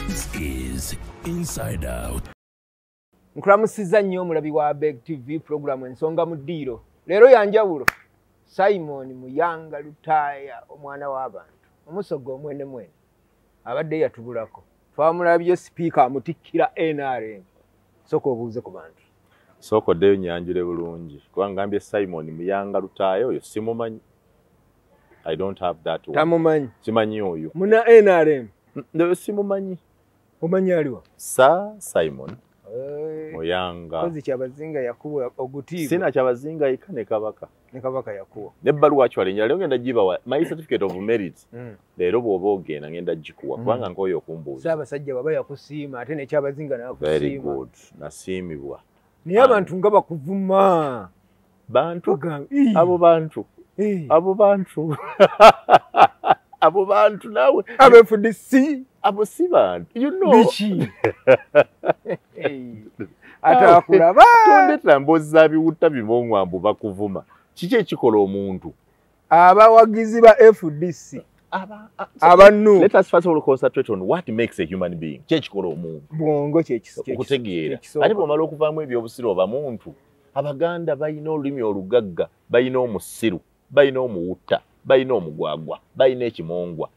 This is Inside Out. Nkulamusiza nnyo omulabi wa Beg TV program ensonga mu ddiiro. Leero yanjawulo. Simon Muyanga Lutaya omwana w'abantu. Omusogo omwene mwene. Abadde yatubulako. Twamulabye speaker amutikkira NRM. Soko obuuze ku bantu. Soko ddeyo nyanjule bulungi. Kuba ngambye Simon Muyanga Lutaya oyo simumanyi. I don't have that one. Tamumanyi. Simanyi oyo. Muna NRM. Ndeyo simumanyi. Omanyi aliwa? Sa Simon Muyanga. Kozi kyabazinga yakuwa ogutiibwa. Sina kyabazinga yika ne kabaka. Ne kabaka yakuwa. Nebbaluwa actually njalo ngenda gibawa my certificate of merit. Leero bw'oba ogenda ngenda gikuwa kubanga nkoyo okumbuuza. Saabasajja baba yakusiima ate ne kyabazinga n'akusiima. Very good. Nasiimibwa. Naye abantu nga bakuvuma. Bantu abo bantu. Abo bantu. Abo bantu nawe. Abefudisi. Abo si bantu. You know. Bichi. Atakulaba. Tondeta mboza biwuta bimongwambu bakuvuma. Kiki ekikola omuntu? Abawagizi ba FDC. Abantu. Let us first of all concentrate on what makes a human being. Kiki ekikola omuntu? Bwongo kyekiso. Okutegeera. Ate bw'omala okuvaamu ebyobusiro obamuntu. Abaganda bayina olulimi olugagga, bayina omusiru, bayina omuwutta, bayina omugwagwa, bayina ekimongwa.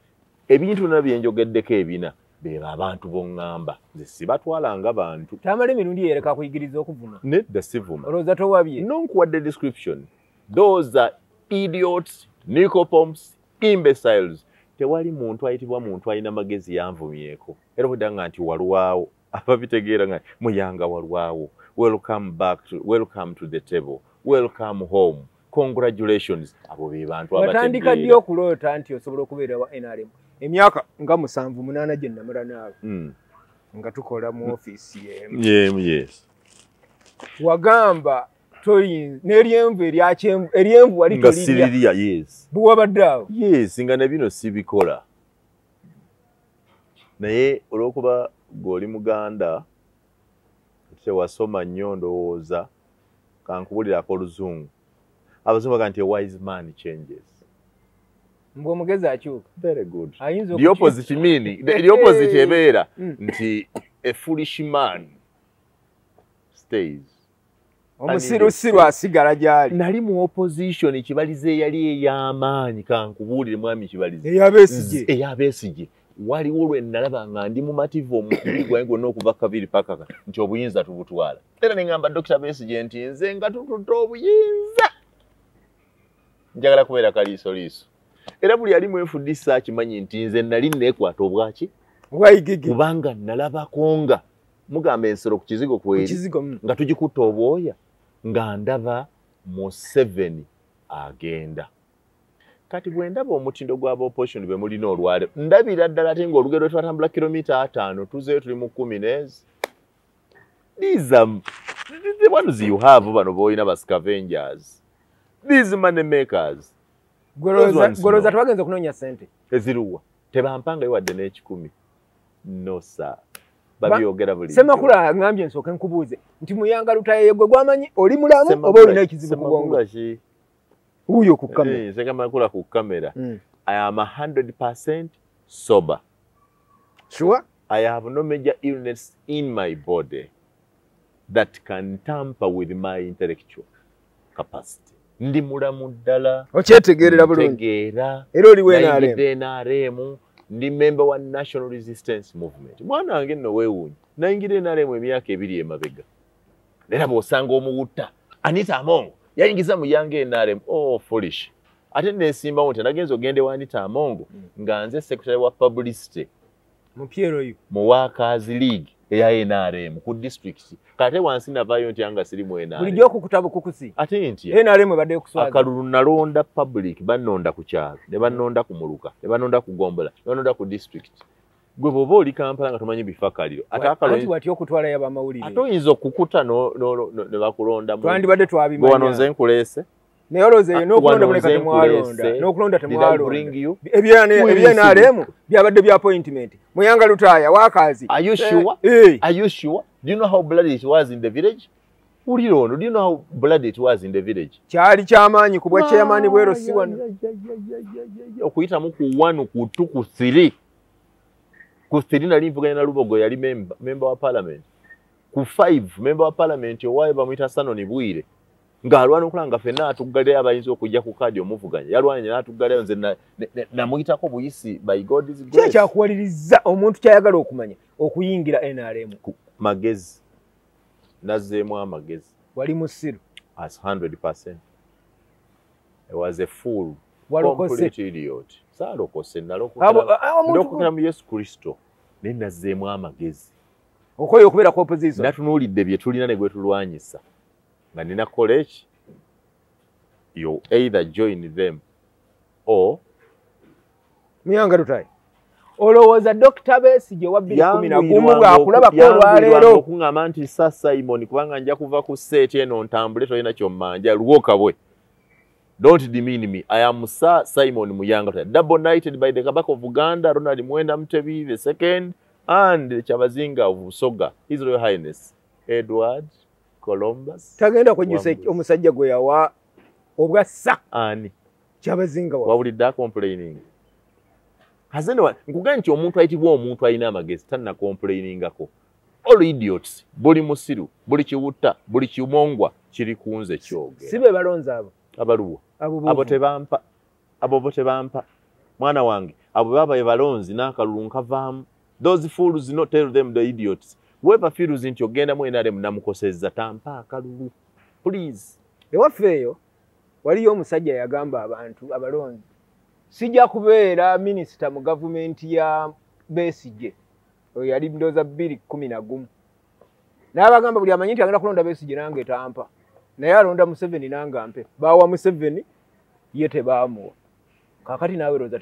Ebintu na byenjogeddeko ebina beba abantu bongamba. Nze sibatwalanga bantu. Tamale mirundi yereka kuyigiriza okuvuma. Nedda sivuma. Olowooza towabye. Nonkuwadde description. Those are idiots, nicopoms, imbeciles. Tewali muntu ayitibwa muntu alina magezi yanvumyeko. Era obudanga nti walwawo. Ababitegeera nga Muyanga walwawo. Welcome to the table. Welcome home. Congratulations. Abo be bantu abategeera. Watandika ddi okuloota nti osobola okubeera wa NRM. Emyaka nga 7-8 gye namala naawe. Nga tukola mu office y'emu. Yes. Wagamba n'eryenvu eryenvu wali nga siririya, yes. Buwabadde awo. Yes, nga ne bino sibikola. Naye olw'okuba g'oli Muganda tewasoma nnyo ndowooza kankubulirako Oluzungu. Abazungu baga nti a wise man changes. Mbwe omugezi akyuka. Very good. The opposite meaning, the opposite ebeera nti a foolish man stays. Omusirusiru asigala gyali. Nali mu opposition kibalize yali ey'amaanyi kankubuulire mwami kibalize. Eyabesigye. Waliwo lwe nalaba nga ndi mumativu omubiri gwange gwonna okuva kabiri paka nti obuyinza tubutwala. Era ne ngamba Dr. Besigye nti nze nga tututa obuyinza. Njagala kubeera kaliisoliiso. Era buli ali mu FDC akimanyi nti nze nali neekwata obwaki? Bwayigigi. Kubanga nalabako nga mugamba ensolo ku kizigo kweri nga tugikutta obwoya nga ndaba Museveni agenda. Kati bwe ndaba omutindo gw'aba opposition be mulina olwale ndabira ddala ate ng'olugero twatambula kilomita 5 tuzeeyo tuli mu 10. These are the ones you have bano boyina ba scavengers. These money makers. Gwelooza twagenze kunoonya ssente. Eziruwa. Tebampanga wadde n'ekikumi. No sir. Babyogera buli. Semakula angambye nsooke nkubuuze nti Muyanga Lutaya yegwe gwamanyi oli mulamu oba olina ekizibu ku bwongo? Uyo ku kamera. Semakula ku kamera. I am 100% sober. Sure? I have no major illness in my body that can tamper with my intellectual capacity. Ndi mulamu ddala. Okyetegeerera bulungi. Ntegeera. Era oli w'NRM. NRM. Ndi member wa National Resistance Movement. Mwana wange nno weewuunyi. Nayingira NRM emyaka 2 emabega. Era bw'osanga omuwutta. Anita Amongo yayingiza Muyanga NRM. Oh, foolish. Ate neesimbawo nti nagenza ogende wa Anita Amongo nga nze secretary wa publicity. Mupiero yu. Mu Workers League eya NRM ku district. Kate wansi navayo nti anga siri mu NRM. Bulijjo okukutaba kukusi. Ate nti NRM badde kuswaza. Akalulu nalonda public banonda ku kyalo, ne banonda ku Muluka, ne banonda ku Gombola, ne banonda ku district. gwe bwoba oli Kampala nga tomanyi bifakaliro ati wati okutwala y'abamawulire ate oyinza okukuta ne bakulonda twandibadde twabimanya wano nze nkuleese naye olowooza n'okulonda muleka temwalonda n'okulonda temwalonda ebyenaremu byabadde bya appointment Muyanga Lutaaya Wakazi. Are you sure? Are you sure? Do you know how bloody it was in the village? Do you know how bloody it was in the village? Kyali kyamaanyi ku bwa chairman bwero si wano. Okuyitamu ku 1 ku 2 ku 3. Ku 3 nali mvuganya na Lubogo yali member wa parliament. Ku 5 member wa parliament owaye bamuyita Sanoni Bwire. Ng'alwana okulanga ffenna atuggalira abayinza okujja ku kadi omuvuganya. Yalwanye n'atuggalira nze namuyitako buyisi by God's grace. Kyakuwaliriza omuntu kyayagala okumanya okuyingira NRM. Magezi. Nazzeemu amagezi. Wali musiru. As 100%. I was a fool. Complete idiot. Saalokose nalokukira mu Yesu Kristo. Ne nazzeemu amagezi. Okoye okubeera ku opposition. Natunuulidde bye tulina ne gwe tulwanyisa. Nga nina college, you either join them or Muyanga Lutaaya. Olowooza Dr. Besigye wa 2011 bw'akulabako olwaleero okuŋŋamba nti sa Simon kubanga nja kuva ku seeti eno ntambule tolina kyommanja lwoka bwe. Don't demean me. I am Sir Simon Muyanga Lutaaya, double knighted by the Kabaka of Buganda, Ronald Mwenda Mutebi the second, and Kyabazinga of Busoga, His Royal Highness Edward Columbus. Tagenda kwenyusa omusajja gwe yawa obwa sa ani Kyabazinga wa wawulidde complaining. Hazene nkugamba nti omuntu ayitibwa omuntu alina amagezi tanna complainingako. All idiots, buli musiru, buli kiwutta, buli kimongwa kiri kunze kyogera. Sibe balonza abo. Abaluwa. Abo tebampa. Abo tebampa. Mwana wange, abo baba ye balonzi n'akalulu nkavaamu. Those fools not tell them the idiots. Whoever feels nti ogenda mu NRM namukosezza tampa akalulu. Please. Ewafeeyo waliyo omusajja yagamba abantu abalonzi. Sijja kubeera minisita mu gavumenti ya Besigye. Oyo yali ndoza 2011. N'abagamba buli amanyi nti agenda kulonda Besigye nange tampa. Naye alonda Museveni nange ampe. Bawa Museveni ye tebaamuwa. Kakati naawe roza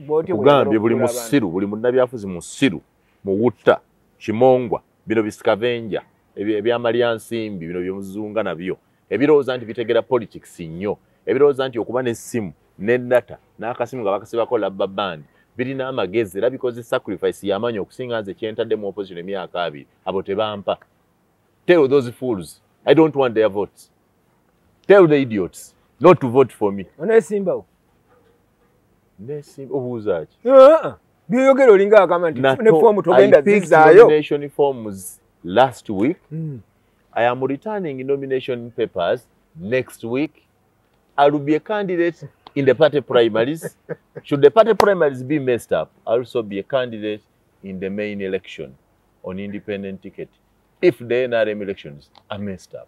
bw'otyo kugambye buli musiru, buli munnabyafuzi musiru, muwutta, kimongwa, bino biscavenger, ebyamalyansimbi, bino byomuzunga nabyo. Ebirowooza nti bitegera politics nnyo. Ebirowooza nti okuba n'essimu ne data n'akasimu nga bakasibako labba band birina amagezi era bikoze sacrifice y'amaanyi okusinga nze kyentadde mu opposition emyaka 2 abo tebampa. Tell those fools I don't want their votes. Tell the idiots not to vote for me. Onesimbawo obuuza ki? Byogero olinga agamba nti ne form togenda zizaayo. Nomination forms last week. I am returning nomination papers next week. I will be a candidate in the party primaries. Should the party primaries be messed up, I'll also be a candidate in the main election on independent ticket. If the NRM elections are messed up.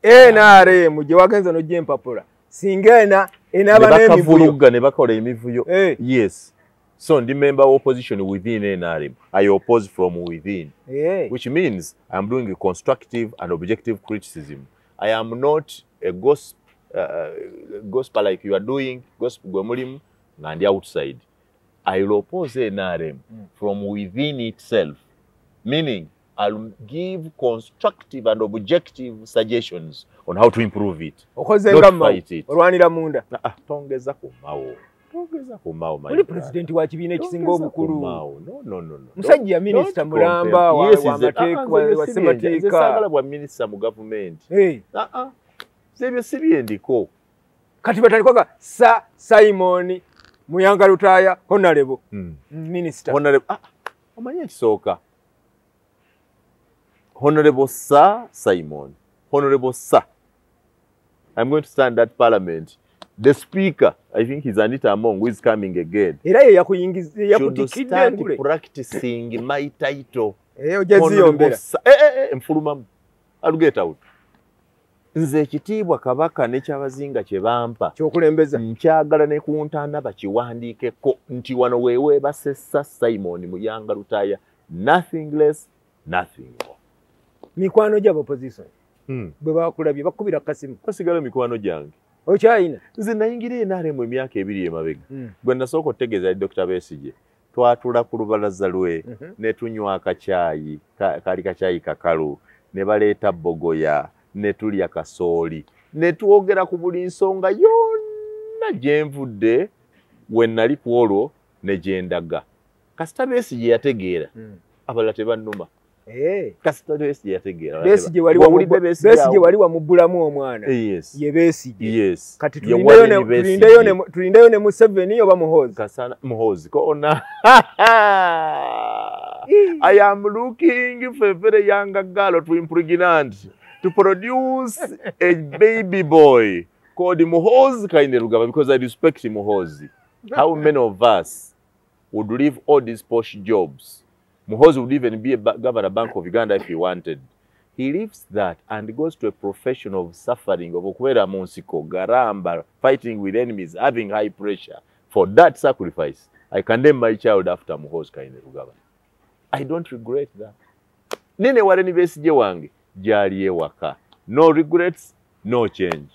NRM gye wagenza n'ojja empapula. Singa enaba n'emivuyo. Ne bakola emivuyo. Yes. So ndi member of opposition within NRM. I oppose from within. Which means I'm doing a constructive and objective criticism. I am not a gospel like you are doing, gospel gwemulimu, ngandi outside. I will oppose NRM from within itself. Meaning, I'll give constructive and objective suggestions on how to improve it. Not fight it. Olwanira munda. Tongeza kumawo. Tongeza kumawo. Oli president wa kibiina ekisinga obukulu. No. Musajja minister mulamba wa mateeka wa semateeka. Sagala bwa minister mu government. Sebyo sibyendiko. Kati batalikoga Simon Muyanga Lutaaya honorable minister. Honorable omanyi ekisooka. Honorable Sir Simon. Honorable Sir. I'm going to stand at Parliament. The Speaker, I think he's Anita Among, who is coming again. Era ye yakuyingiza yakutikidde ngule. Should start practicing my title. Ojaziyombera. Mfulumamu. I'll get out. Nze ekitiibwa Kabaka ne Kyabazinga kye bampa. Kyokulembeza. Nkyagala ne ku ntaana bakiwandiikeko nti wano weewe basessa Simon Muyanga Lutaaya. Nothing less, nothing more. Mikwano gy'aba opposition. Bwe bakulabye bakubira kasimu. Kasigala mikwano gyange. Okyayina. Nze nayingira NRM emyaka 2 emabega. Gwe nasooka otegeeza Dr. Besigye. twatula ku lubalaza lwe ne tunywa akacaayi kali kacaayi kakalu ne baleeta bogoya ne tulya kasooli ne twogera ku buli nsonga yonna gye nvudde we nali ku olwo ne gye ndaga. Kasita Besigye yategeera abalala tebannuma. Kasita Besigye yategeera. Besigye wali wamubbulamu omwana. Ye Besigye. Kati tulindeyo ne Museveni oba Muhoozi. Kasana Muhoozi koona. I am looking for a very young girl to impregnate to produce a baby boy called Muhoozi Kainerugaba because I respect Muhoozi. How many of us would leave all these posh jobs? Muhoozi would even be a governor Bank of Uganda if he wanted. He leaves that and goes to a profession of suffering, of Okwera Monsiko, Garamba, fighting with enemies, having high pressure. For that sacrifice, I condemn my child after Muhoozi Kainerugaba. I don't regret that. Nene wareni Besigye wange, jali ewaka. No regrets, no change.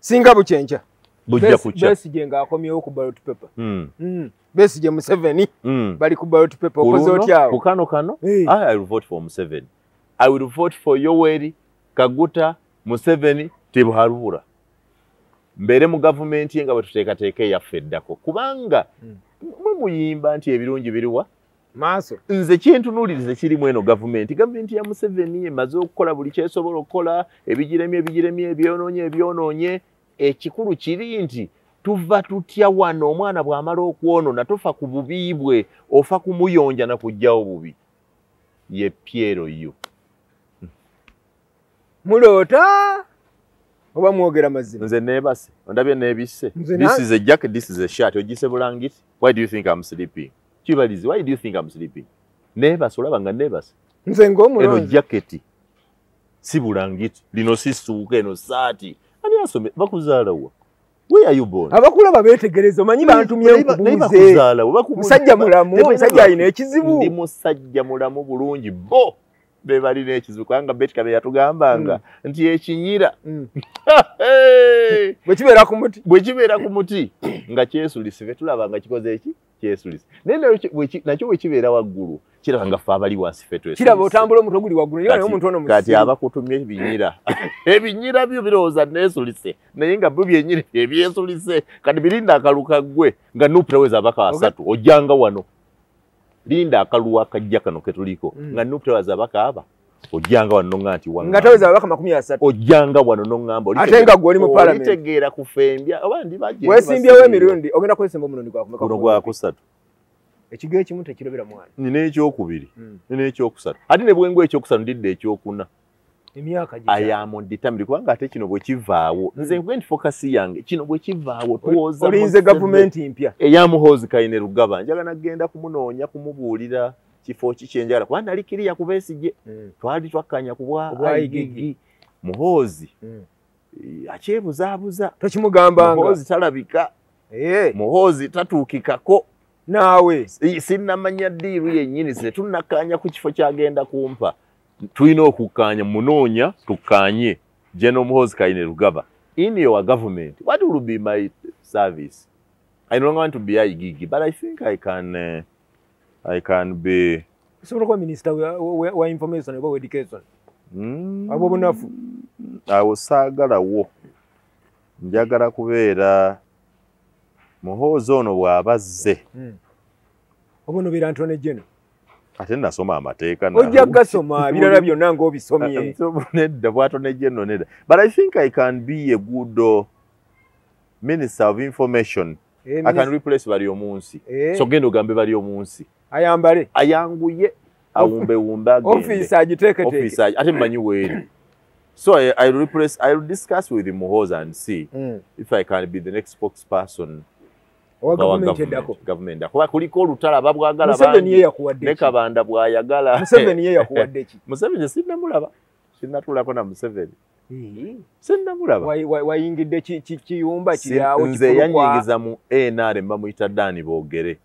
Singa buchenja. Bujja kucha. Besigye ng'akomyewo ku ballot paper. Besigye Museveni bali ku ballot paper okoze otyawo. Kukano kano, I will vote for Museveni. I will vote for Yoweri Kaguta Museveni Tibuharuura. Mbere mu government yenga batuteekateeka eyafeddako. Kubanga mwe muyimba nti ebirungi biriwa? Maaso. Nze kyentunuulirize kirimu eno government. Government ya Museveni emaze okukola buli kyesobola okukola, ebigiremye ebyonoonye. Ekikulu kiri nti tuva tutya wano omwana bw'amala okwonoona tofa ku bubi bwe ofa kumuyonja na kujjawo bubi. Ye Piero yo. Mulota oba mwogera mazima. Nze neebase. Ondabye neebisse. This is a jacket, this is a shirt. Ogise bulangiti. Why do you think I'm sleeping? Kibalizi, why do you think I'm sleeping? Neebase olaba nga neebase. Nze ng'omulonzi. Eno jacket. Si bulangiti. Lino si suuka eno saati. Ani asome bakuzaala wa? Where are you born? Abakulaba betegereza manyi bantumye nkubuuze. Musajja mulamu, musajja alina ekizibu. Ndi musajja mulamu bulungi bo. Be balina ekizibu kubanga Betika be yatugambanga nti ekinyira. Bwe kibeera ku muti nga kyesulise fe tulaba nga kikoze eki kyesulise. Nakyo bwe kibeera waggulu kiraba nga ffe abali wansi fe twesulise. Kiraba otambula omutwe guli waggulu era omuntu ono musiru. Kati abakutumye ebinyira. Ebinyira byo birowooza neesulise naye nga byo byenyini ebyesulise kati birinda akaluka ggwe nga Nupraweza abaka asatu ojjanga wano. Linda akaluwa kajja kano ketuliko nga Nupraweza abaka aba ojjanga wano ngati wanga nga taweza abaka 30 ojjanga wano nongamba ate nga gwoli mu parliament olitegeera kufembya abandi baje wesimbyewo emirundi ogenda kwesemba omurundi gwakumeka kuno gwa kusatu ekigo ekimu tekirobera mwana nina ekyokubiri nina ekyokusatu ate ne bwengo ekyokusatu ndidde ekyokuna emyaka gita ayamu nditamiri kubanga ate kino bwe kivaawo nze nkwendi focus yange kino bwe kivaawo tuwoza olinze government impya eya Muhoozi Kainerugaba njagala nagenda kumunoonya kumubuulira kifo kikyenjala kuba nali kiriya ku Besigye twali twakkanya ku bwa Igigi Muhoozi akyebuzaabuza tokimugambanga Muhoozi talabika Muhoozi tatuukikako naawe sinnamanya ddiiru yennyini ze tunnakkaanya ku kifo kyagenda kumpa tulina okukkaanya munoonya tukkaanye General Muhoozi Kainerugaba in your government what will be my service? I don't want to be Igigi but I think I can be sobola kuba minister wa information oba education abo bunafu awo saagalawo njagala kubeera Muhoozi ono bw'abazze obono bira Antony General ate nasoma amateeka ojja gasoma birala byonna ng'obisomye nedda bw'Antony General nedda but I think I can be a good minister of information. I can replace bali omunsi so genda ogambe bali omunsi ayambale ayanguye awumbewumbe agende office agiteeketeke ate mmanyi weeri so I will discuss with Muhoozi and see if I can be the next spokesperson wa government kuba kuliko olutala babwagala Museveni ye yakuwadde ne Kabanda bw'ayagala Museveni ye yakuwadde ki Museveni sinnamulaba sinnatulako na Museveni sinnamulaba wayingidde kiyumba kiryawo nze yanyingiza mu NRM bamuyita Dani Boogere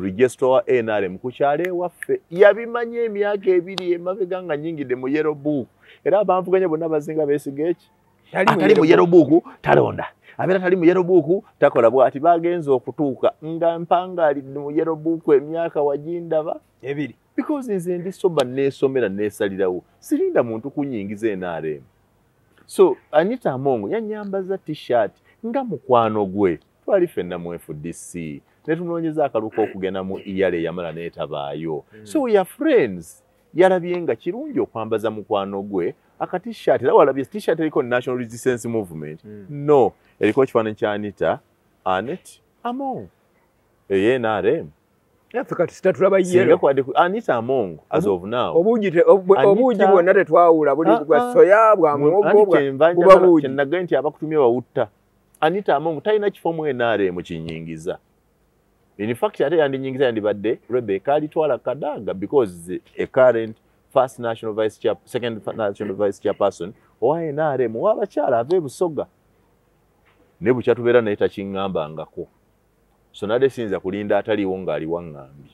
register wa NRM ku kyalo ewaffe yabimanya emyaka ebiri emabega nga nyingidde mu yellow book era abanvuganya bonna bazinga Besigye eki atali mu yellow book talonda abeera tali mu yellow book takola bw'ati bagenza okutuuka nga mpangalidde mu yellow book emyaka wagindaba ebiri because nze ndi soba neesomera neesalirawo sirinda muntu kunyingiza NRM. So Anita Amongo yanyambaza t-shirt nga mukwano gwe twali ffenna mu FDC ne tunoonyeza akaluko okugenda mu iyale yamala neetabaayo. So we are friends. Yalabye nga kirungi okwambaza mukwano gwe akati-shirt era walabye t-shirt eriko National Resistance Movement. No, eriko ekifaananyi kya Anita Amongo NRM. Africa tutatulaba yero Anita Amongo as of now obuugi bwonna tetwawula buli bwa soya bwa muwogo bwa buugi kyennaga nti abakutumye bawutta. Anita Amongo talina kifo mu NRM kinyingiza. In fact ate yandinyingiza yandibadde Rebecca alitwala Kadaga because a current second national vice chairperson owa NRM w'abakyala ava e Busoga ne bukyatubeera naye takiŋŋambangako. So nade sinza kulinda ataliwo ng'ali waŋŋambi.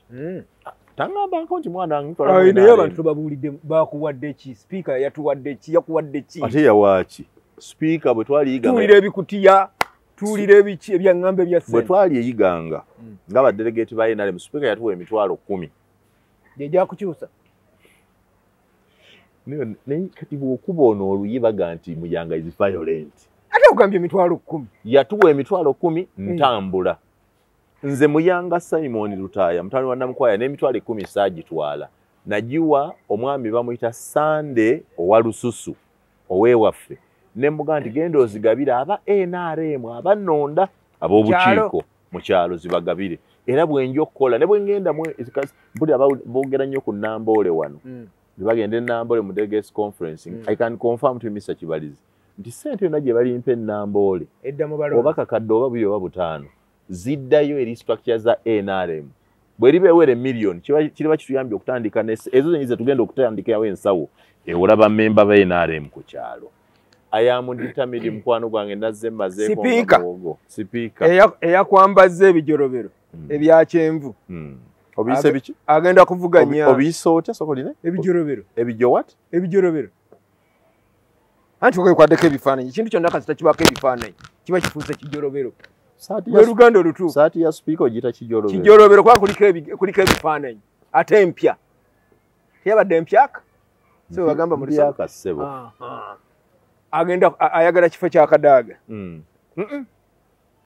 Taŋŋambangako nti mwana wange naye abantu babuulidde bakuwadde ki speaker yatuwadde ki yakuwadde ki ate yawaaki speaker bwe twaliyiga tuwulira ebikutiya tuwulira ebiki ebyaŋŋamba ebya ssente bwe twali eyiganga nga badelegate ba NRM speaker yatuwa emitwalo 10 gye kukyusa naye kati bw'okuba ono oluyibaga nti Muyanga is violent ate okugambye emitwalo 10 yatuwa emitwalo 10 ntambula. Nze Muyanga Simon Lutaaya mutwali wa Namukwaya n'emitwalo 10 saagitwala nagiwa omwami bamuyita Sande owa Lususu ow'ewaffe ne mbuga nti genda ozigabire aba NRM abannonda ab'obukiiko mu kyalo zibagabire era bwenja okukola ne bwe ngenda mpuli boogera nnyo ku Namboole wano bagenda e Namboole mu delegates conference. I can confirm to Mr. Kibalizi nti ssente yonna gye balimpa e Namboole oba kakadde oba 2 oba 5 ziddayo eri structure za NRM bwe libeewera million kiriba kituyambye okutandika ezo zenyize tugenda okutandikawo ensawo olaba memba ba NRM ku kyalo. Ayamudditamidi mukwano gwange nazze mmazeeko sipiika eyakwambaza ebijolobero ebya kyenvu obiyise biki agenda kuvuganya obiyise otya sokoline ebijolobero ebijo what ebijolobero anti okwekwateko ebifaananyi ekintu kyonna kasita kibako ebifaananyi kiba kifuuse kijolobero Luganda olutuufu saati ya speaker ogiyita kijolobero kijolobero kuba kuliko ebifaananyi ate empya teyabadde empyaka so bagamba mu lyaka ssebo agenda ayagala kifo kya Kadaaga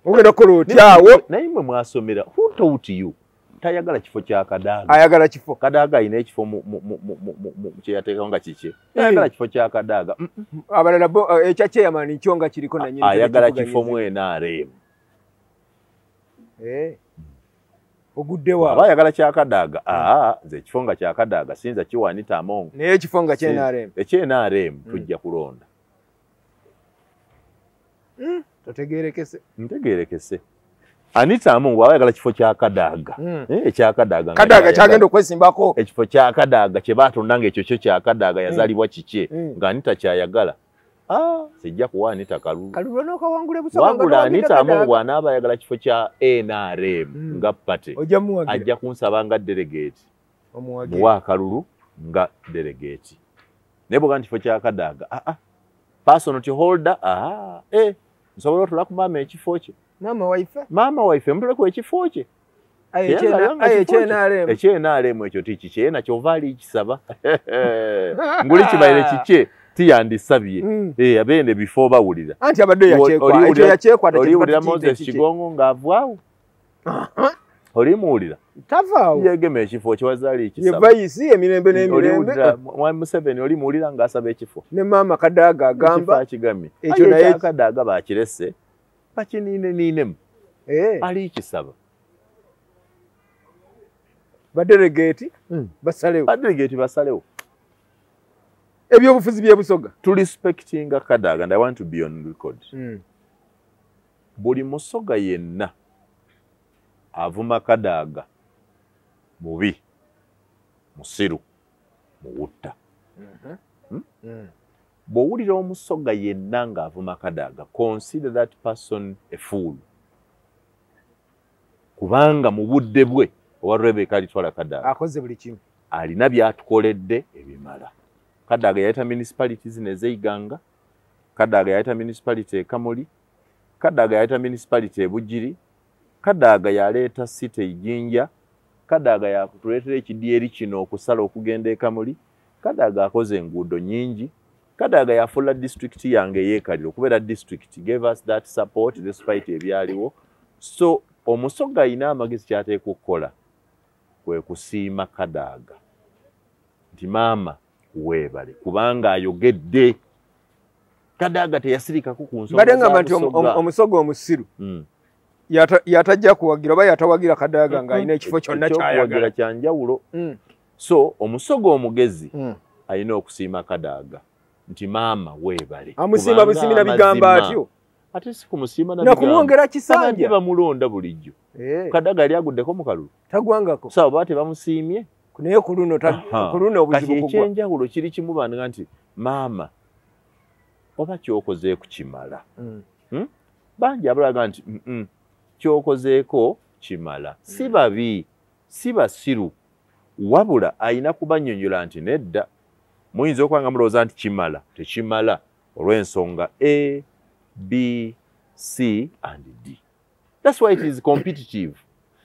ogenda kukola otyawo naye mwe mwasomera who told you tayagala kifo kya Kadaaga ayagala kifo Kadaaga ayina ekifo mu kyeyateekawo nga kiki ayagala kifo kya Kadaaga abalala ekya chairman kyo nga kiriko nanyini ayagala kifo mu NRM ogudde wa bayagala kya Kadaaga nze ekifo nga kya Kadaaga sinza kiwa Anita Amongo naye ekifo nga kya NRM ekye-NRM tujja kulonda totegeerekese ntegeerekese Anita Amongo ayagala kifo kya Kadaaga ekya Kadaaga Kadaaga kyagenda okwesimbako ekifo kya Kadaaga kye baatondanga ekyo kyo kya Kadaaga yazaalibwa kikye nga Anita kyayagala sijja kuwa Anita kalulu n'okawangule Busoga wabula Anita Amongo anaaba ayagala kifo kya NRM nga pate ajja kunsaba nga delegate muwa akalulu nga delegate naye bw'oga nti kifo kya Kadaaga personality holder nsobola otula ku maama ekifo kye maama waife mutoleku ekifo kye ekye-NRM ekyo tikikye nakyo ova alikisaba nguli kibaire kikye tiyandisabye abeene before bawulira anti abadde yakyekwata oliwulira Moses Kigongo ng'avaawo olimuwulira tavaawo yegema ekifo kyewazaali kisaba yevayisi emirembe n'emirembe mwami Museveni olimuwulira ng'asaba ekifo ne maama Kadaaga agamba akigamye ekyo naye Kadaaga bakirese bakiniineniinemu alikisaba badelegate basalewo ebyobufuzi bye Busoga to respecting Kadaaga and I want to be on record buli Musoga yenna avuma Kadaaga mubi musiru muwutta bw'owulira Omusoga yenna ng'avuma Kadaaga consider that person a fool kubanga mu budde bwe owa Rebecca alitwala Kadaaga akoze buli kimu alina byatukoledde ebimala Kadaaga yayita municipalities nezeiganga Kadaaga yayita municipality e Kamuli Kadaga yaleeta municipality Bugiri, Kadaga yaleeta city Ijinja, Kadaga yakutuleetera ekidyeri kino okusala okugenda e Kamuli, Kadaga akoze enguudo nyingi, Kadaga yafuula district yange yeekalira okubeera district, gave us that support despite ebyaliwo. So Omusoga alina amagezi kyateeka okukola kwe kusiima Kadaga nti maama weebale kubanga ayogedde. Kadaga teyasirikako ku nsonga bade ngamba nti Omusoga omusiru yatajja kuwagira oba yatawagira Kadaga ng'alina ekifo kyonna kyayagala kyanjawulo. So Omusoga omugezi alina okusiima Kadaga nti maama weebale. Amusiima busimi na bigamba atyo. Ate si kumusiima na bigamba. Nakumwongera kisanja. Bamulonda bulijjo. Kadaga ali aguddeko mu kalulu. Tagwangako. Sawa bate bamusiimye. Naye ku luno obuzibu kugwa. Kati ekyenjawulo kiri kimu banga nti maama oba kyokozeeko kimala. Bangi abalaga nti kyokozeeko kimala. Si babi, si basiru. Wabula ayina kubannyonnyola nti nedda. Muyinza okwanga mulowooza nti kimala, tekimala olw'ensonga A, B, C and D. That's why it is competitive.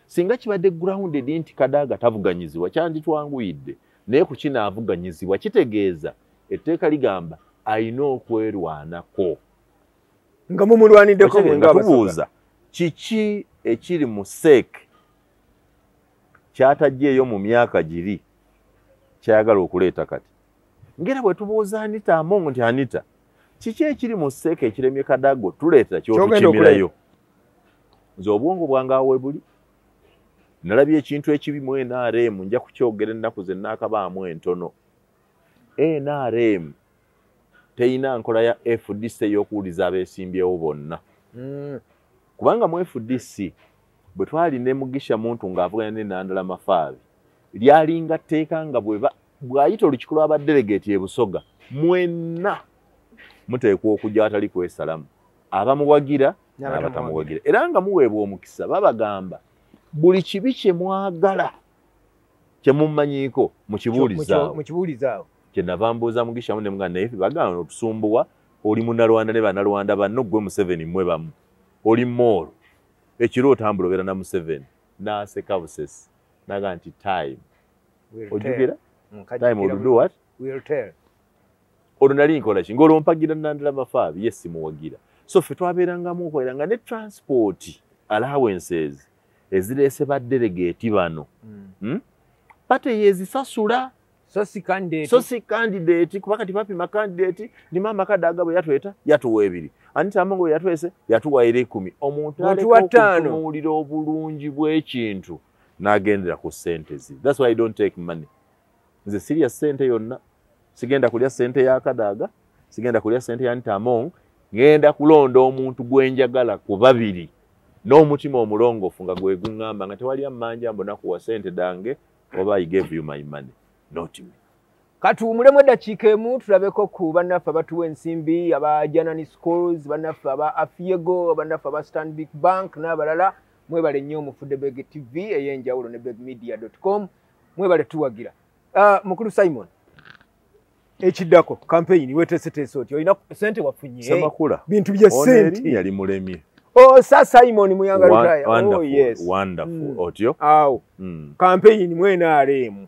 Singa kibadde grounded nti Kadaga tavuganyizibwa kyanditwanguyidde, naye ku kino avuganyizibwa kitegeeza etteeka ligamba ayina okwerwanako. Nga mumulwaniddeko nga tubuuza kiki ekiri mu SEC kyataggyeeyo mu myaka giri kyayagala okuleeta kati. Ngera bwe tubuuza Anita Among nti Anita kiki ekiri mu SEC ekiremye Kadaga tuleeta kyotukimirayo. Nze obwongo bwange awe buli nalabye ekintu ekibi mu NRM nja kukyogera ennaku ze nnaakabaamu entono. NRM teyina nkola ya FDC ey'okuwuliza abeesimbyewo bonna. Kubanga mu FDC bwe twalina Mugisha Muntu ng'avuganya ne Nandala Mafaabi lyalinga tteeka nga bw'ayita olukiiko lw'abadelegate e Busoga mwenna muteekwa okujja atali kwesalamu. Abamuwagira n'abatamuwagira. Era nga muweebwa omukisa babagamba buli kibi kye mwagala kye mummanyiiko mukibuulizaawo. Kyenava mbuuza Mugisha Muntu ne mugamba naye bagamba otusumbuwa oli munnalwanda ne bannalwanda banno ggwe Museveni mmwe bamu. Oli mooro. Ekiro otambula obeera na Museveni. N'aseka busesi. N'agamba nti time. Ojjukira? Time will do what? We'll tell. Olwo nali nkola ki? Ng'olwo mpagira Nandala Mafaabi ye simuwagira. So ffe twabeerangamu okoleranga ne transport allowances ezireese baddelegate bano. Bate yezisasula. So si candidate kuba kati bapima candidate ni maama Kadaga bwe yatweta yatuwa 2. Anita Among yatwese yatuwa 10. Omuntu alikutunuulira obulungi bw'ekintu n'agendera ku ssente ze. That's why I don't take money. Nze sirya ssente yonna. Sigenda kulya ssente ya Kadaga, sigenda kulya ssente ya Anita Among, ngenda kulonda omuntu gwenjagala ku babiri. N'omutima omulongoofu nga gwe guŋŋamba nga tewali ammanja mbonakuwa ssente dange oba I gave you my money. Not me. Katuwumulemu eddakiika emu tulabeko ku bannaffe abatuwa ensimbi aba Janani Schools, bannaffe aba Afiego, bannaffe aba Stanbic Bank n'abalala. Mwebale nnyo mufudde Beg TV ey'enjawulo ne begmedia.com. Mwebale tuwagira. Mukulu Simon, ekiddako campaign weteeseteese otyo olina ssente wafunye Semakula bintu bya ssente yali mulemye. Sa Simon Muyanga Lutaya. Wonderful. Otyo. Awo. Campaign mu NRM.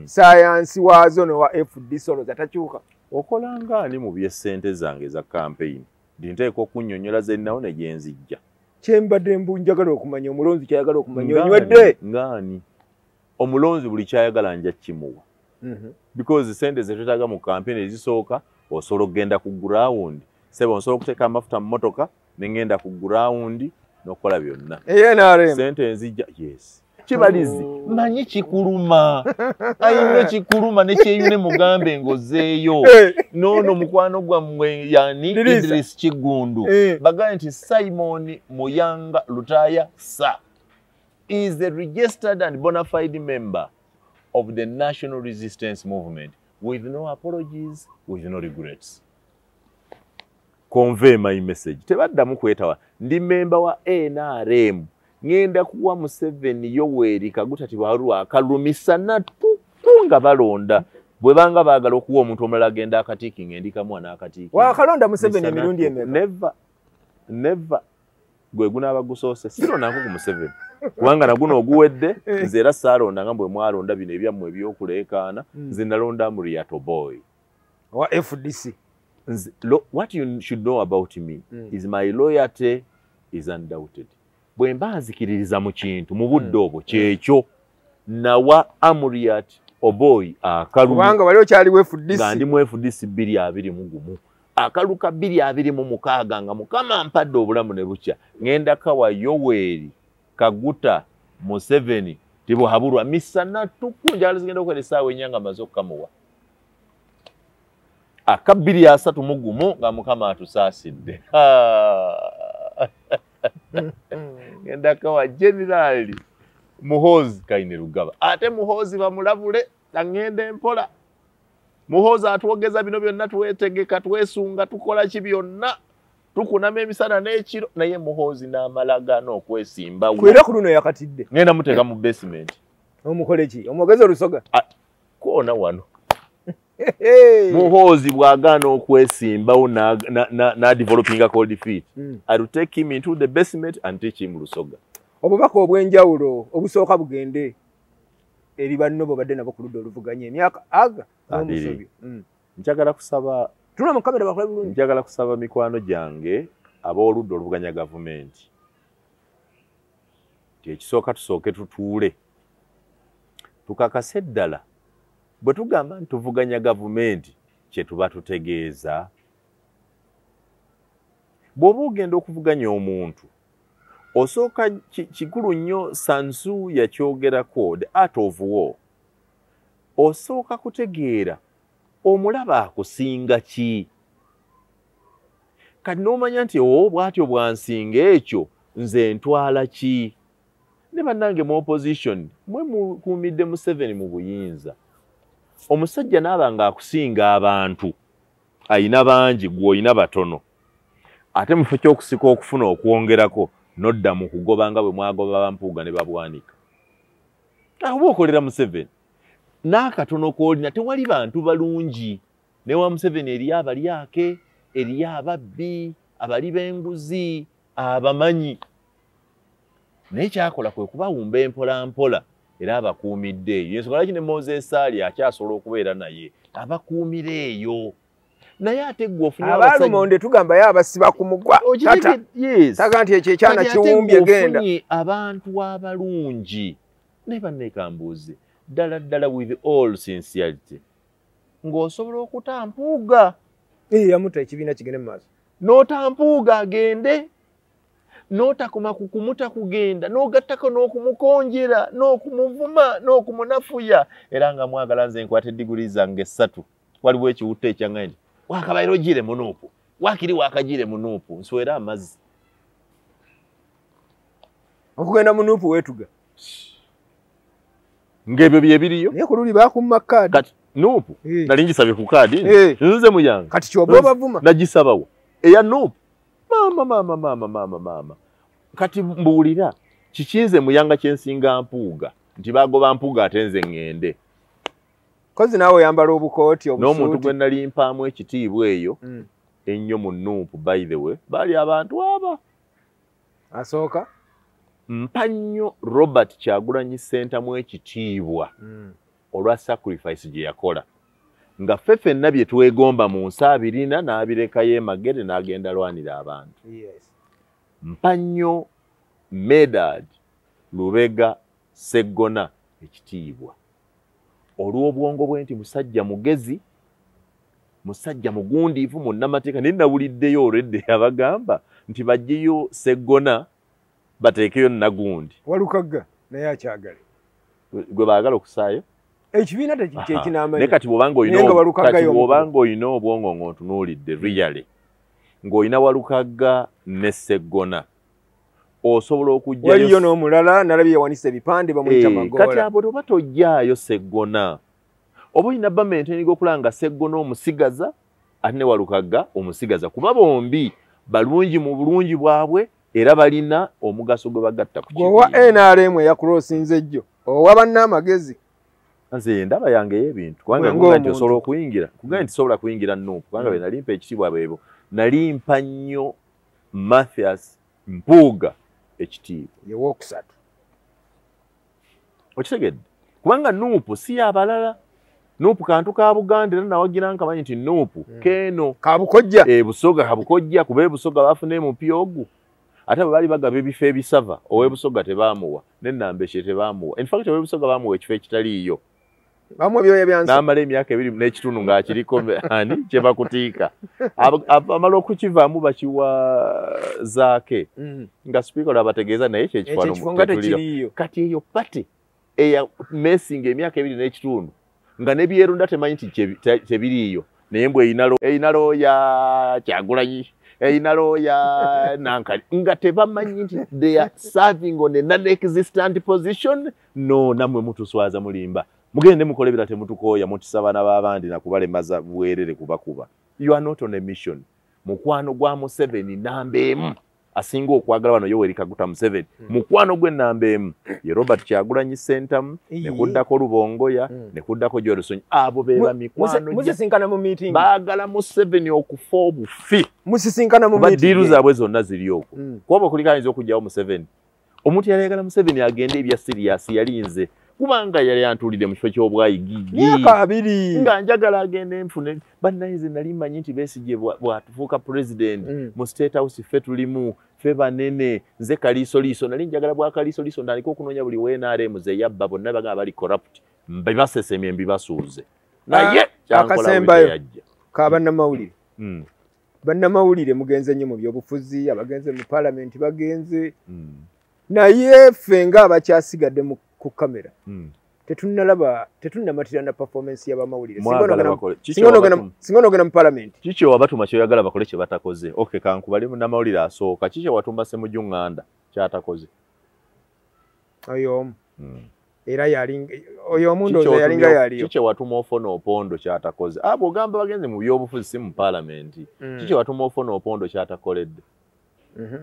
Science waazo no wa FD solo zatakyuka. Okolanga ani mu by'essente zange za campaign. Ndinteeka okunnyonnyola ze nnawo ne gye nzijja. Kyembadde njagala okumanya omulonzi kyayagala okumanya onywedde. Ngani. Omulonzi buli kyayagala nja kimuwa. Because ssente ze twetaaga mu campaign ezisooka osobola okugenda ku ground. Sebo osobola okuteeka amafuta mu motoka nengenda ku ground n'okola byonna. NRM. Ssente nzijja. Yes. Kibalizi manyi kikuluma. Ayino kikuluma ne kyeyune mugambe ngozeeyo. Nono mukwano gwammwe yani Idris Kigundu. Bagamba nti Simon Muyanga Lutaya Sir is the registered and bona fide member of the National Resistance Movement with no apologies, with no regrets. Convey my message. Tebaddamu kwetawa. Ndi member wa NRM. Ngenda kuwa Museveni Yoweri Kaguta Tibaruwa akalumisa na tukunga balonda. Bwe banga baagala okuwa omuntu omulala agenda akatiki ngendika mwana akatiki. Wa akalonda Museveni emirundi emeka. Never. gwe gunaaba gusoose sironako ku Museveni kubanga naguno oguwedde nze era saalonda nga bwe mwalonda bino ebyammwe ebyokuleekaana nze nalonda Muriato Boy wa FDC. What you should know about me is my loyalty is undoubted. Bwe mba nzikiririza mu kintu mu budde obwo kyekyo nawa Amuriat Oboy akalu kubanga wali okyali we FDC nga ndi mu FDC 221 akaluka 226 nga Mukama mpadde obulamu ne bukya ngenda kawa Yoweri Kaguta Museveni tibo habulwa misana tukunja zigenda okwera essaawa enyanga maze okukamuwa aka 231 nga Mukama atusaasidde ngenda kawa General Muhoozi Kainerugaba ate Muhoozi bamulabule ngende empola Muhoozi atwogeza bino byonna twetegeka twesunga tukola ki byonna tukunama emisana n'ekiro naye Muhoozi n'amalagano okwesimba kwera ku luno yakatidde ngenda muteeka mu basement omukole ki omwogeza olusoga koona wano Muhoozi bw'agaana okwesimbawo na developing cold feet I will take him into the basement and teach him lusoga obubaka obw'enjawulo obusooka bugende eri banno bo badde nabo ku ludda oluvuganya emyaka aga n'omusobi njagala kusaba tuna mu kamera bakola bulungi njagala kusaba mikwano gyange ab'oludda oluvuganya gavumenti ekisooka tusooke tutuule tukakase ddala bwe tugamba nti tuvuganya gavumenti kye tuba tutegeeza bw'oba ogenda okuvuganya omuntu osooka kikulu nnyo Sansu yakyogerako the art of war osooka kutegeera omulaba akusinga ki kati n'omanya nti bw'atyo bwansinga ekyo nze ntwala ki ne bannange mu opposition mwe mukuumidde Museveni mu buyinza omusajja n'aba ng'akusinga abantu ayina bangi gw'oyina batono ate mu kifo ky'okusika okufuna okwongerako nodda mu kugoba nga bwe mwagoba Bampuuga ne Babwanika oba okolera Museveni n'akatono k'olina tewali bantu balungi newa Museveni eriyo abalyake eriyo ababbi abali b'enguzi abamanyi naye kyakola kwe kubawumba empola mpola era abakuumidde eyo yensobola ki ne Moses Ali akyasobola okubeera naye abakuumira eyo naye ate gwe ofuna abalumonde tugamba yabasiba ku mugwa tata taga nti ekyo ekyana kiwumbye genda abantu abalungi ne bannekambuuze ddala with all sincerity ng'osobola okutampuuga yamuta ekibiina kigende mu maaso n'otampuuga agende n'otakoma kukumuta kugenda n'ogattako n'okumukonjera n'okumuvuma n'okumunafuya era nga mwagala nze nkwata eddiguli zange 3 waliwo ekiwutta ekyange nti wakabaire ogire munuupu wakiri wakagire munuupu nswera amazzi okugenda munuupu wetuga ng'ebyo bye biriyo naye ku luli bakumma kaadi kati nuupu nali ngisabye ku kaadi nze muyange kati kyoba bavuma nagisabawo eya nuupu mama kati mbuulira kikinze muyanga kyensinga mpuuga nti bagoba mpuuga ate nze ngende kozi naawe oyambala obukooti obusuuti n'omuntu gwe nali mpaamu ekitiibwa eyo ennyo mu nuupu by the way baali abantu aba asooka mpa nnyo Robert Kyagulanyi Ssentamu ekitiibwa olwa sacrifice gye yakola nga ffe ffenna bye twegomba mu nsi abirina n'abirekayo emagere n'agenda lwanira abantu mpa nnyo Medad Lubega Sseggona ekitiibwa olw'obwongo bwe nti musajja mugezi musajja mugundiivu munnamateeka naye nawuliddeyo olwedde abagamba nti bajjeyo Sseggona bateekeyo Nagundi Walukagga naye akyagale gwe baagala okusaayo ekibiina tekinamanya ne kati bw'obanga oyina obwongo ng'ontunuulidde really ng'olina Walukagga ne Sseggona osobola okujjayo waliyo n'omulala nalabye yawanise ebipande bamuyita Magoola kati abo oba tojjaayo Sseggona oba olina bamaintainiga okulanga Sseggona omusigaza ate ne Walukagga omusigaza kuba bombi balungi mu bulungi bwabwe era balina omugaso gwe bagatta ku kibiina gwe wa NRM eyakulosinze jjo owa bannamagezi nze ndaba yange y'ebintu kubanga nguga nti osobola okuyingira kuga nti sobola kuyingira nuupu kubanga bwe nali mpa ekitiibwa beebo nali mpa nnyo Mathias mpuuga ekitiibwa yewokusatu okitegedde kubanga nuupu si abalala nuupu kantu ka Buganda era nawagira nkamanyi nti nuupu keeno kabukojja Busoga kabukojja kuba ebusoga bafune mupyogu ate bwe bali bagaba ebifo ebisava ow'ebusoga tebaamuwa n'ennambeshe tebaamuwa in fact ow'ebusoga baamuwa ekifo ekitaliiyo bamwe byoya byansi n'amala emyaka 2 n'ekitundu ng'akiriko ani kye bakutiika amala okukivaamu bakiwa zaake nga sipiika abategeeza naye ekifo nga tekiriyo kati eyo pate eya mesinga emyaka 2 n'ekitundu nga nebyerunda temanyi nti tebiriiyo naye mbwe eyina looya Kyagulanyi eyina looya Nankali nga tebamanyi nti they are serving on a non-existent position no namwe mutuswaza mulimba mugende mukolebera temutukooya mutisabana b'abandi nakubalemaza bwerere kubakuba you are not on a mission mukwano gwa Museveni namba emu asinga okwagala wano Yoweri Kaguta Museveni mukwano gwe namba emu ye Robert Kyagulanyi Sentamu nekuddako Lubongoya nekuddako Johnson abo beba mikwano musisinkana mu meeting baagala Museveni okufa obufi musisinkana mu meeting badiru zaabwe zonna ziri okwo kuba kulikanyinza okujjawo Museveni omuntu yayagala Museveni agende ebya serious yalinze kubanga yali antulide mu kifo ky'obwayigigi myaka 2 nga njagala agende nfune bannayize nali manyi nti Besigye bwatufuuka president mu State House ffe tulimu ffe banene nze Kaliisoliiso nali njagala bwa Kaliisoliiso ndandika okunoonya buli WNRM ze yabba bonna bagamba bali corrupt mbibasesemye mbibasuuze naye akasembayo kabannamawulire bannamawulire mugenze nnyo mu byobufuzi abagenze mu parliament bagenze naye ffe nga abakyasigadde ku kamera tetunnamatira na performance y'abamawulire singono gana mu parliament kikyo wabatuma kyoyagala bakole kye batakoze okay kankubali munnamawulire asooka kikyo watumba Ssemujjunganda kyatakoze oyo era yalinga oyo omundu yalinga yaliyo kikyo watuma ofona Opondo kyatakoze abo gamba bagenze mu byobufuzi si mu parliament kikyo watuma ofona Opondo kyatakoledde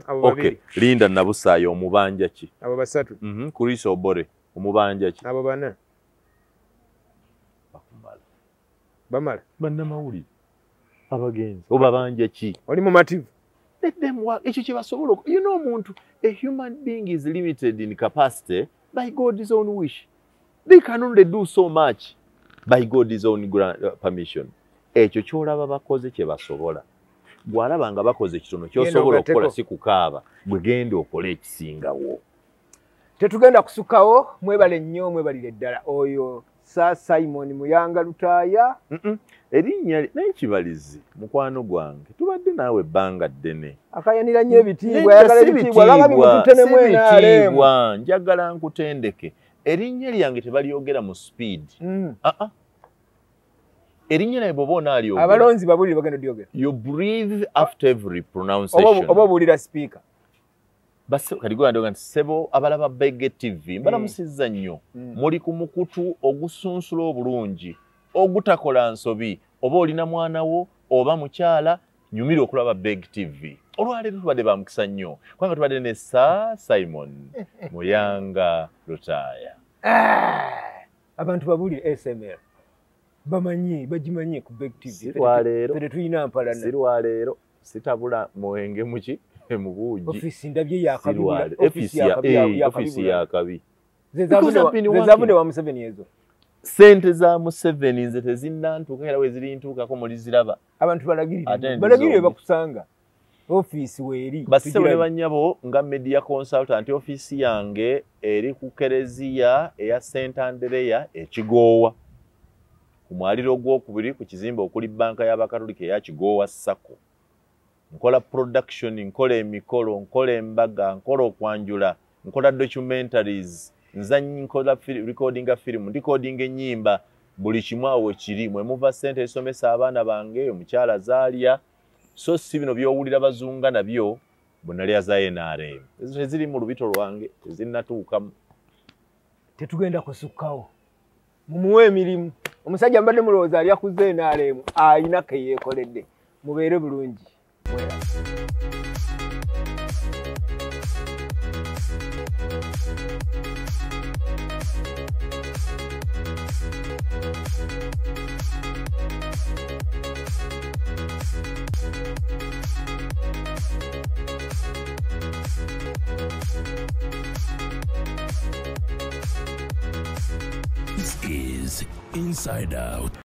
okay Linda Nabusaayo omubanja ki abo basatu Chris Obore omubanja ki abo bana bamala bannamawulire abagenzi oba banja ki oli mu mativu let them work ekyo kye basobola you know omuntu a human being is limited in capacity by God's own wish they can only do so much by God's own permission ekyo kyolaba bakoze kye basobola bwalaba nga bakoze kitono kyosobola okukola si kukaaba bwe genda okole ekisingawo tetugenda kusukawo mwebale nnyo mwebalire ddala oyo Simon Muyanga Lutaaya erinnya n'ekibalizi mukwano gwange tubadde naawe ebbanga ddene akayanira nnyo ebitiibwa ayagala ebitiibwa laba bimututene mwena njagala nkutendeke erinnya lyange tebalyogera mu speed erinnya lyawe bw'oba onaalyogera abalonzi babulire bagenda lyogera you breathe after every pronunciation oba obuulira speaker kati gwandoga nti sebo abalaba Bege TV mbalamusizza nnyo muli ku mukutu ogusunsula obulungi ogutakola nsobi oba olina mwana wo oba mukyala nyumira okulaba Bege TV olwaleero tubadde bamukisa nnyo kubanga tubadde ne Simon Muyanga Lutaaya abantu babulire SML bagimanyi ku Bege TV tuyina mpalana si lwaleero sitabula muwenge muki mubuuji ofisi ndabye yakabibula ofisi yakabi zezabune wa Museveni ezo sente za Museveni nze tezinnantuuka era wezirintuukako muliziraba abantu balagirire bakusanga ofisi weeri basebo ne bannyabo nga media consultant ofisi yange eri ku Kereziya eya St Andrea ekigoowa ku mwaliro gw'okubiri ku kizimbe okuli banka y'Abakatolika eya Kigoowa Sacco nkola production nkola emikolo nkola embaga nkola okwanjula nkola documentaries nzanyi nkola recordinga film ndicodinga ennyimba buli kimu awo kiri mwe muva sente esomesa abaana bange omukyala Zaalya so si bino byowulira bazunga nabyo bonalya za NRM ezo teziri mu lubito lwange tezinnatuukamu tetugenda kusukkawo mumuwe emirimu omusajja mbadde mulowooza alya ku NRM ayina ke yeekoledde mubeere bulungi This is Inside Out.